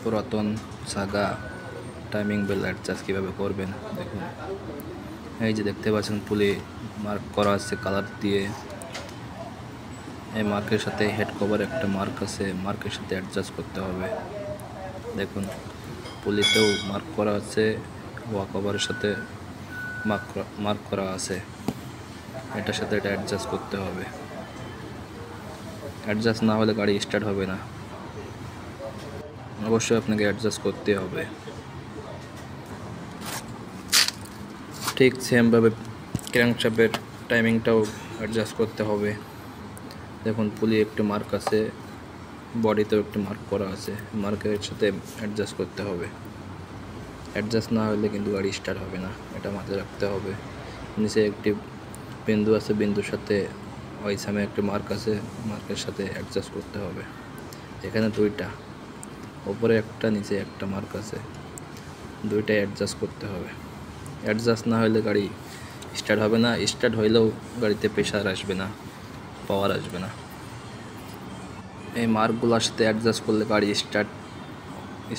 পুরাতন Saga timing bell adjust কীভাবে করবেন দেখুন। এই যে দেখতে পাচ্ছেন পুলি মার্ক করা আছে কালার দিয়ে। এই মার্কের সাথে হেড কভার একটা মার্ক আছে, মার্কের সাথে অ্যাডজাস্ট করতে হবে। দেখুন পুলিতেও মার্ক করা আছে, ওয়া কভারের সাথে মার্ক করা আছে। এটার সাথে এটা অ্যাডজাস্ট করতে হবে। অ্যাডজাস্ট না হলে গাড়ি স্টার্ট হবে না, অবশ্যই আপনাকে অ্যাডজাস্ট করতে হবে। ঠিক সেমভাবে ক্র্যাঙ্কশ্যাফটের টাইমিংটাও অ্যাডজাস্ট করতে হবে। দেখুন পুলি একটি মার্ক আছে, বডিতেও একটি মার্ক করা আছে, মার্কের সাথে অ্যাডজাস্ট করতে হবে। অ্যাডজাস্ট না হলে কিন্তু গাড়ি স্টার্ট হবে না, এটা মাথায় রাখতে হবে। নিচে একটি বিন্দু আছে, বিন্দুর সাথে ওই সামনে একটি মার্ক আছে, মার্কের সাথে অ্যাডজাস্ট করতে হবে। এখানে দুইটা, ওপরে একটা নিচে একটা মার্ক আছে, দুইটাই অ্যাডজাস্ট করতে হবে। অ্যাডজাস্ট না হলে গাড়ি স্টার্ট হবে না, স্টার্ট হইলেও গাড়িতে প্রেশার আসবে না, পাওয়ার আসবে না। এই মার্কগুলোর সাথে অ্যাডজাস্ট করলে গাড়ি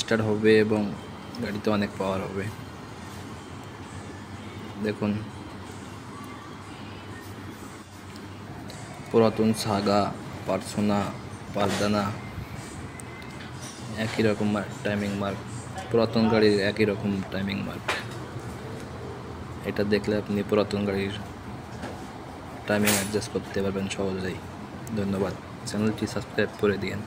স্টার্ট হবে এবং গাড়িতে অনেক পাওয়ার হবে। দেখুন পুরাতন সাগা, পার্সোনা, পারদানা একই রকম টাইমিং মার্ক, পুরাতন গাড়ির একই রকম টাইমিং মার্ক। এটা দেখলে আপনি পুরাতন গাড়ির টাইমিং অ্যাডজাস্ট করতে পারবেন সহজেই। ধন্যবাদ, চ্যানেলটি সাবস্ক্রাইব করে দিন।